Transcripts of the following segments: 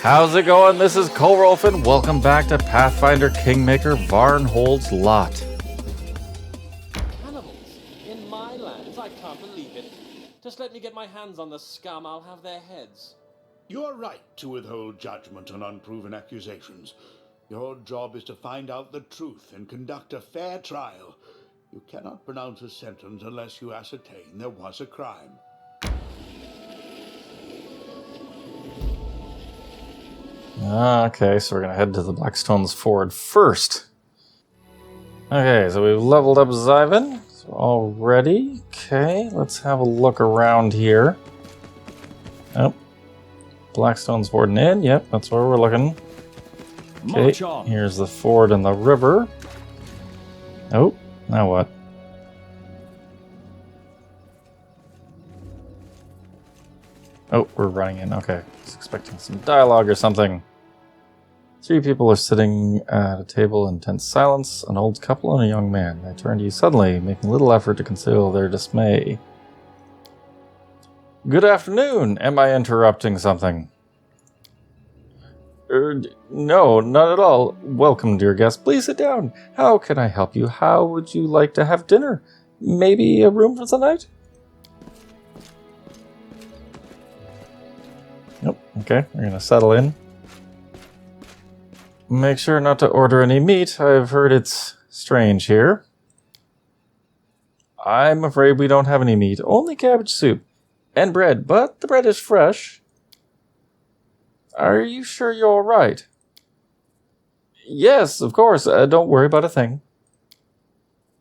How's it going? This is Kolrolf, and welcome back to Pathfinder Kingmaker Varnhold's Lot. Cannibals in my lands, I can't believe it. Just let me get my hands on the scum, I'll have their heads. You are right to withhold judgment on unproven accusations. Your job is to find out the truth and conduct a fair trial. You cannot pronounce a sentence unless you ascertain there was a crime. Okay, so we're going to head to the Blackstones Ford first. Okay, so we've leveled up Zyvan already. Okay, let's have a look around here. Oh, Blackstones Ford Inn. Yep, that's where we're looking. Okay, here's the ford and the river. Oh, now what? Oh, we're running in. Okay, I was expecting some dialogue or something. 3 people are sitting at a table in tense silence, an old couple and a young man. They turn to you suddenly, making little effort to conceal their dismay. Good afternoon. Am I interrupting something? No, not at all. Welcome, dear guest. Please sit down. How can I help you? How would you like to have dinner? Maybe a room for the night? Nope. Okay, we're going to settle in. Make sure not to order any meat. I've heard it's strange here. I'm afraid we don't have any meat. Only cabbage soup. And bread, but the bread is fresh. Are you sure you're all right? Yes, of course. Don't worry about a thing.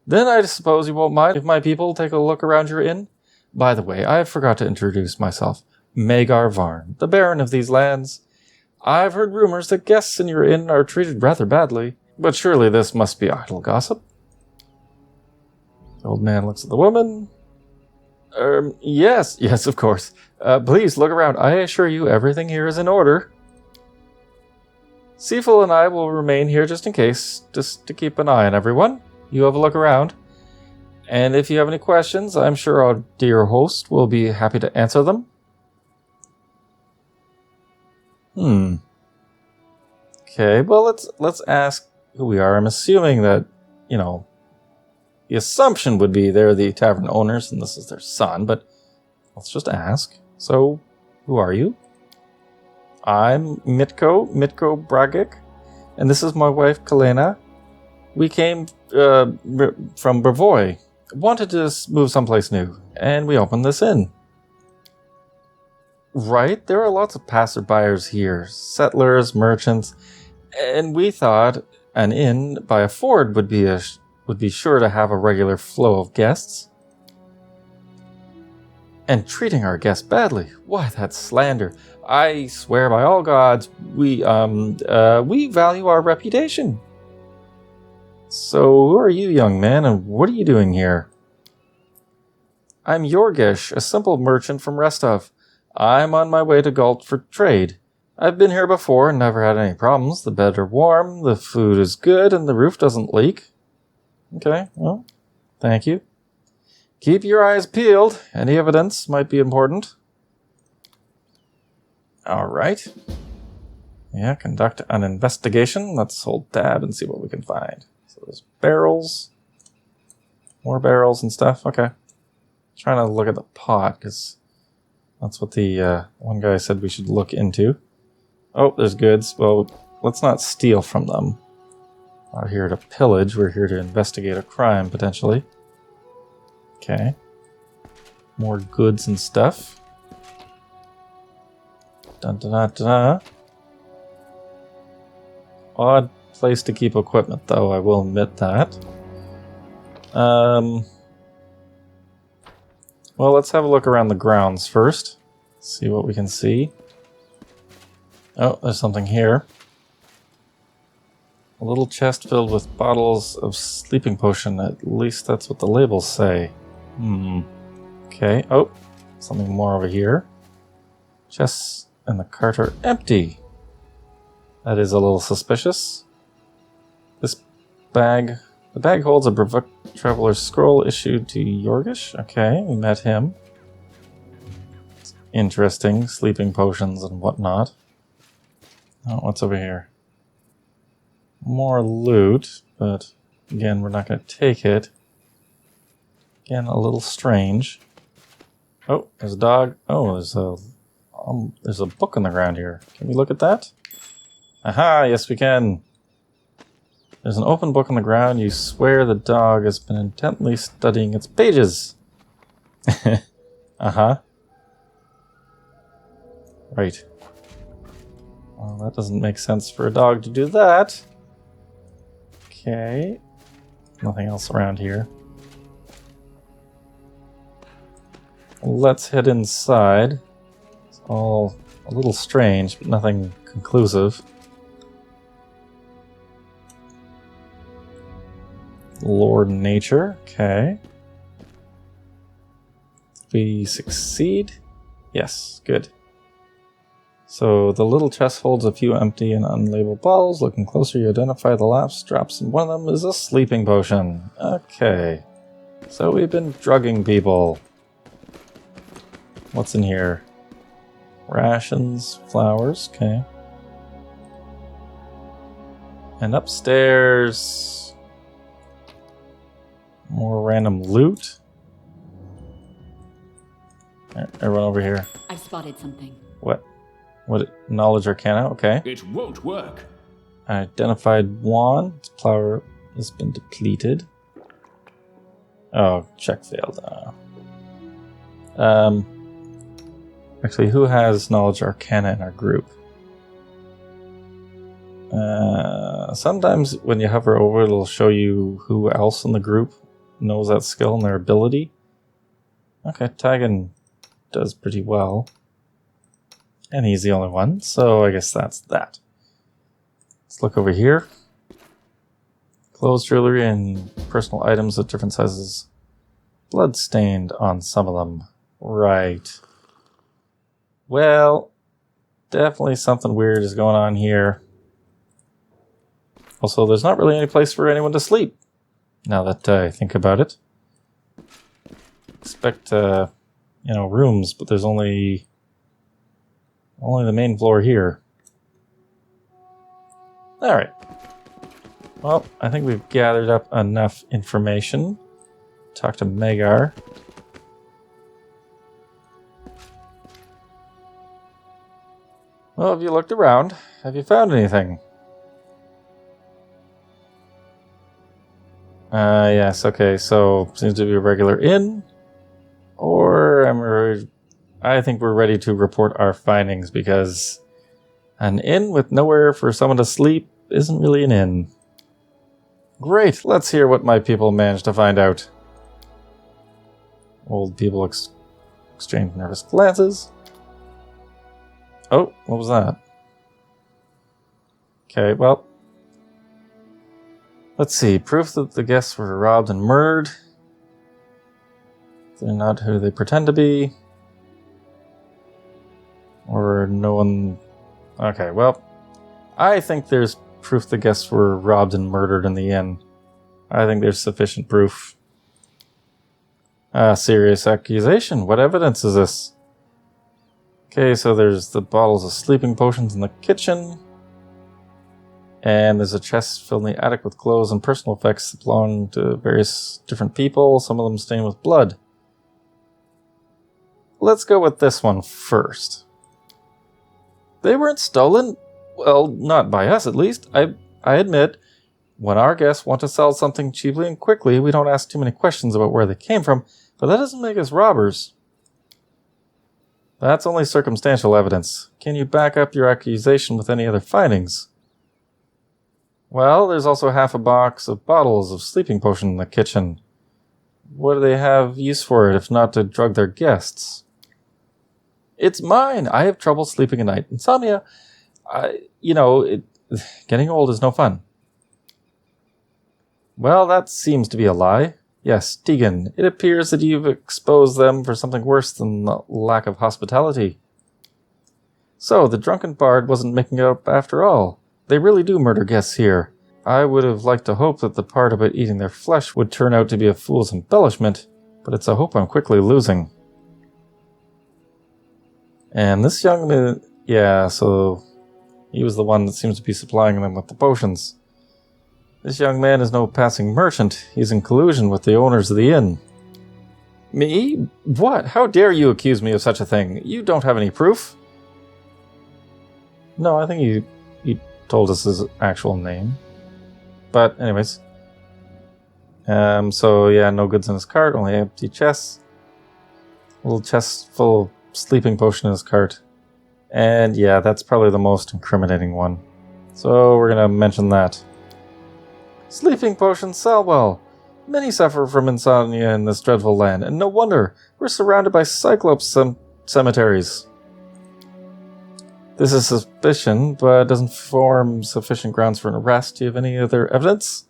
Then I suppose you won't mind if my people take a look around your inn? By the way, I forgot to introduce myself. Magar Varn, the Baron of these lands. I've heard rumors that guests in your inn are treated rather badly, but surely this must be idle gossip. The old man looks at the woman. Yes, of course. Please look around. I assure you everything here is in order. Seaful and I will remain here just in case, just to keep an eye on everyone. You have a look around. And if you have any questions, I'm sure our dear host will be happy to answer them. Okay, well, let's ask who we are. I'm assuming that, the assumption would be they're the tavern owners and this is their son, but let's just ask. So, who are you? I'm Mitko Bragic, and this is my wife, Kalena. We came from Brevoy, wanted to move someplace new, and we opened this inn. Right, there are lots of passerbyers here, settlers, merchants, and we thought an inn by a ford would be sure to have a regular flow of guests. And treating our guests badly, why that's slander. I swear by all gods, we value our reputation. So who are you, young man, and what are you doing here? I'm Yorgish, a simple merchant from Restov. I'm on my way to Galt for trade. I've been here before and never had any problems. The beds are warm, the food is good, and the roof doesn't leak. Okay, well, thank you. Keep your eyes peeled. Any evidence might be important. Alright. Yeah, conduct an investigation. Let's hold tab and see what we can find. So there's barrels. More barrels and stuff. Okay. Trying to look at the pot, because that's what the one guy said we should look into. Oh, there's goods. Well, let's not steal from them. We're not here to pillage. We're here to investigate a crime, potentially. Okay. More goods and stuff. Dun dun dun dun. Odd place to keep equipment, though, I will admit that. Well, let's have a look around the grounds first. See what we can see. Oh, there's something here. A little chest filled with bottles of sleeping potion. At least that's what the labels say. Okay. Oh, something more over here. Chests and the cart are empty. That is a little suspicious. This bag... The bag holds a Brevoort Traveler's Scroll issued to Yorgish. Okay, we met him. interesting. Sleeping potions and whatnot. Oh, what's over here? More loot, but again, we're not going to take it. Again, a little strange. Oh, there's a dog. Oh, there's a book on the ground here. Can we look at that? Aha, yes we can. There's an open book on the ground. You swear the dog has been intently studying its pages. Uh-huh. Right. Well, that doesn't make sense for a dog to do that. Okay. Nothing else around here. Let's head inside. It's all a little strange, but nothing conclusive. Lord Nature. Okay. We succeed. Yes, good. So the little chest holds a few empty and unlabeled bottles. Looking closer, you identify the last drops, and one of them is a sleeping potion. Okay. So we've been drugging people. What's in here? Rations, flowers, okay. And upstairs... more random loot. Everyone over here. I've spotted something. What? What? Knowledge Arcana? Okay. It won't work. Identified wand. Its power has been depleted. Oh, check failed. Actually, who has Knowledge Arcana in our group? Sometimes when you hover over, it'll show you who else in the group knows that skill and their ability. Okay, Tagan does pretty well. And he's the only one, so I guess that's that. Let's look over here. Clothes, jewelry, and personal items of different sizes. Blood-stained on some of them. Right. Well, definitely something weird is going on here. Also, there's not really any place for anyone to sleep, now that I think about it. Expect, rooms, but there's only the main floor here. Alright. Well, I think we've gathered up enough information. Talk to Megar. Well, have you looked around? Have you found anything? Yes, okay, so seems to be a regular inn. Or I think we're ready to report our findings, because an inn with nowhere for someone to sleep isn't really an inn. Great, let's hear what my people managed to find out. Old people exchange nervous glances. Oh, what was that? Okay, well, let's see. Proof that the guests were robbed and murdered. They're not who they pretend to be. Or no one... Okay, well, I think there's proof the guests were robbed and murdered in the inn. I think there's sufficient proof. Serious accusation. What evidence is this? Okay, so there's the bottles of sleeping potions in the kitchen. And there's a chest filled in the attic with clothes and personal effects that belong to various different people, some of them stained with blood. Let's go with this one first. They weren't stolen. Well, not by us at least. I admit, when our guests want to sell something cheaply and quickly, we don't ask too many questions about where they came from, but that doesn't make us robbers. That's only circumstantial evidence. Can you back up your accusation with any other findings? Well, there's also half a box of bottles of sleeping potion in the kitchen. What do they have use for it if not to drug their guests? It's mine! I have trouble sleeping at night. Insomnia, getting old is no fun. Well, that seems to be a lie. Yes, Tegan, it appears that you've exposed them for something worse than the lack of hospitality. So, the drunken bard wasn't making it up after all. They really do murder guests here. I would have liked to hope that the part about eating their flesh would turn out to be a fool's embellishment, but it's a hope I'm quickly losing. And this young man, yeah, so he was the one that seems to be supplying them with the potions. This young man is no passing merchant. He's in collusion with the owners of the inn. Me? What? How dare you accuse me of such a thing? You don't have any proof. No, I think he told us his actual name. But anyways. So yeah, no goods in his cart, only empty chests. A little chest full of sleeping potion in his cart. And yeah, that's probably the most incriminating one. So we're gonna mention that. Sleeping potions sell well. Many suffer from insomnia in this dreadful land, and no wonder. We're surrounded by cyclops cemeteries. This is suspicion, but doesn't form sufficient grounds for an arrest. Do you have any other evidence?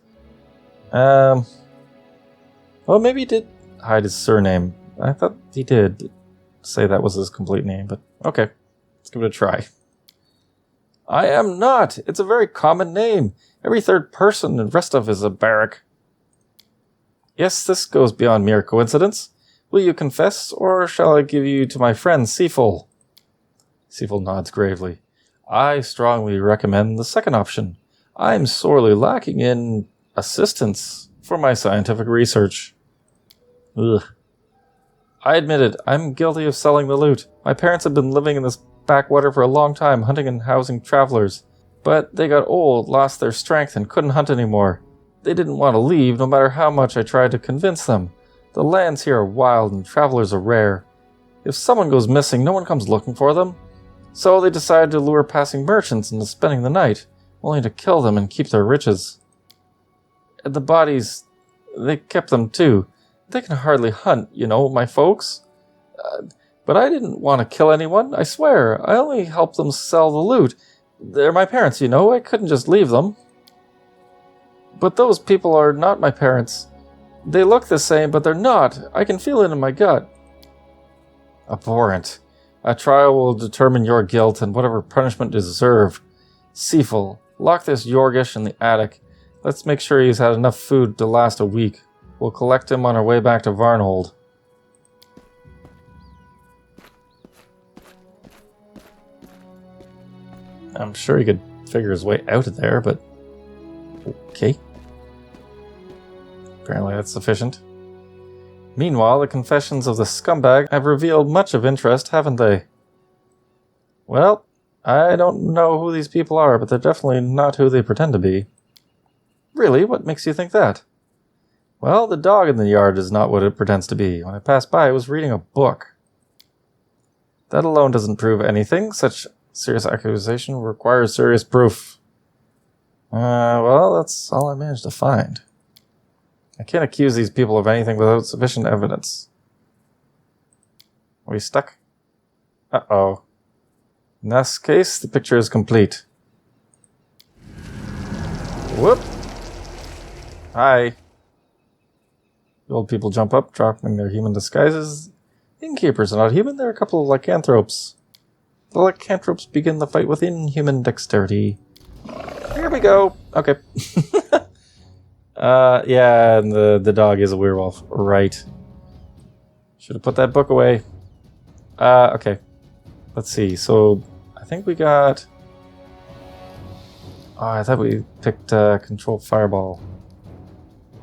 Well, maybe he did hide his surname. I thought he did say that was his complete name, but okay. Let's give it a try. I am not. It's a very common name. Every third person and rest of is a barrack. Yes, this goes beyond mere coincidence. Will you confess, or shall I give you to my friend Seaful? Seaful nods gravely. I strongly recommend the second option. I'm sorely lacking in assistance for my scientific research. Ugh. I admit it, I'm guilty of selling the loot. My parents have been living in this backwater for a long time, hunting and housing travelers. But they got old, lost their strength, and couldn't hunt anymore. They didn't want to leave, no matter how much I tried to convince them. The lands here are wild, and travelers are rare. If someone goes missing, no one comes looking for them. So they decided to lure passing merchants into spending the night, only to kill them and keep their riches. And the bodies, they kept them too. They can hardly hunt, you know, my folks. But I didn't want to kill anyone, I swear. I only helped them sell the loot. They're my parents, you know. I couldn't just leave them. But those people are not my parents. They look the same, but they're not. I can feel it in my gut. Abhorrent. A trial will determine your guilt and whatever punishment you deserve. Seaful, lock this Yorgish in the attic. Let's make sure he's had enough food to last a week. We'll collect him on our way back to Varnhold. I'm sure he could figure his way out of there, but... okay. Apparently that's sufficient. Meanwhile, the confessions of the scumbag have revealed much of interest, haven't they? Well, I don't know who these people are, but they're definitely not who they pretend to be. Really? What makes you think that? Well, the dog in the yard is not what it pretends to be. When I passed by, it was reading a book. That alone doesn't prove anything. Such serious accusation requires serious proof. Well, that's all I managed to find. I can't accuse these people of anything without sufficient evidence. Are we stuck? Uh-oh. In this case, the picture is complete. Whoop! Hi. The old people jump up, dropping their human disguises. Innkeepers are not human, they're a couple of lycanthropes. The lycanthropes begin the fight with inhuman dexterity. Here we go! Okay. Yeah, and the dog is a werewolf. Right. Should have put that book away. Okay. Let's see. So, I think we got... oh, I thought we picked Control Fireball.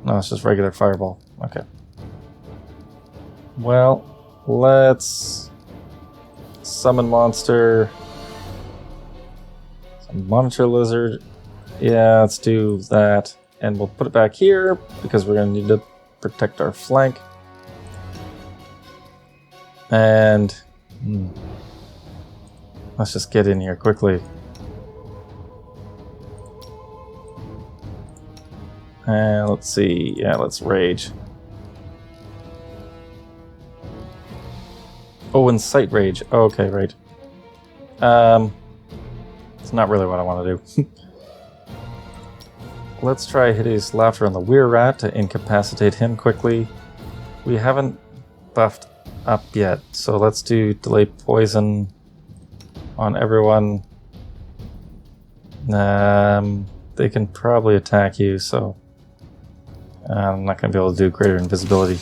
No, it's just regular Fireball. Okay. Well, let's... summon monster. Some monitor lizard. Yeah, let's do that. And we'll put it back here, because we're going to need to protect our flank. And... let's just get in here quickly. And let's see. Yeah, let's rage. Oh, incite rage. Oh, okay, right. It's not really what I want to do. Let's try Hideous Laughter on the Weir Rat to incapacitate him quickly. We haven't buffed up yet, so let's do Delay Poison on everyone. They can probably attack you, so I'm not going to be able to do Greater Invisibility.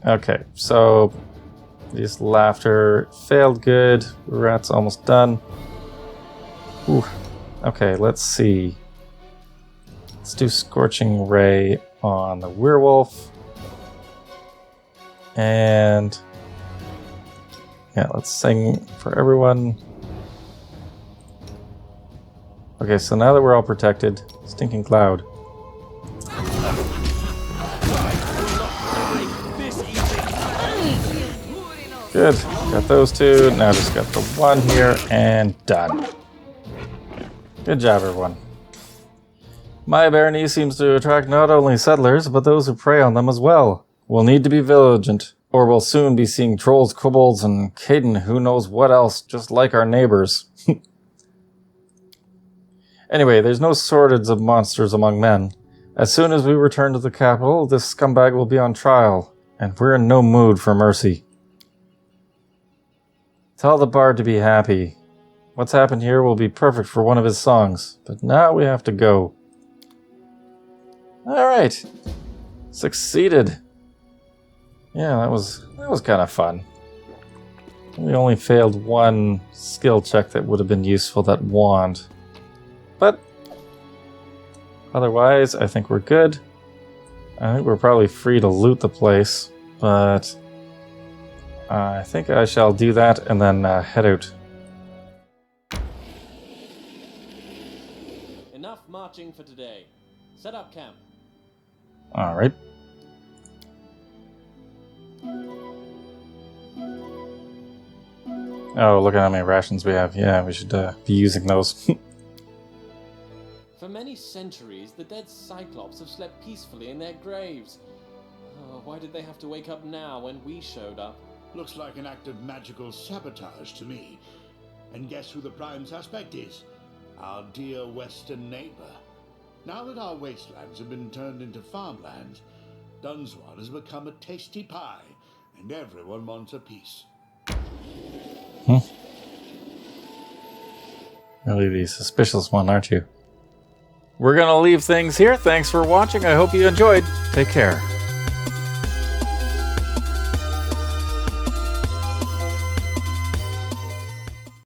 Okay, so this laughter failed good. Rat's almost done. Ooh. Okay, let's see. Let's do Scorching Ray on the werewolf. And yeah, let's sing for everyone. Okay, so now that we're all protected, Stinking Cloud. Good, got those two. Now just got the one here and done. Good job, everyone. My barony seems to attract not only settlers, but those who prey on them as well. We'll need to be vigilant, or we'll soon be seeing trolls, kobolds, and Caden who knows what else, just like our neighbors. Anyway, there's no shortage of monsters among men. As soon as we return to the capital, this scumbag will be on trial, and we're in no mood for mercy. Tell the bard to be happy. What's happened here will be perfect for one of his songs, but now we have to go. Alright. Succeeded. Yeah, that was kind of fun. We only failed one skill check that would have been useful, that wand. But otherwise, I think we're good. I think we're probably free to loot the place, but I think I shall do that and then head out. Enough marching for today. Set up camp. Alright. Oh, look at how many rations we have. Yeah, we should be using those. For many centuries, the dead Cyclops have slept peacefully in their graves. Oh, why did they have to wake up now when we showed up? Looks like an act of magical sabotage to me. And guess who the prime suspect is? Our dear western neighbor. Now that our wastelands have been turned into farmlands, Dunswad has become a tasty pie, and everyone wants a piece. Really the suspicious one, aren't you? We're gonna leave things here. Thanks for watching. I hope you enjoyed. Take care.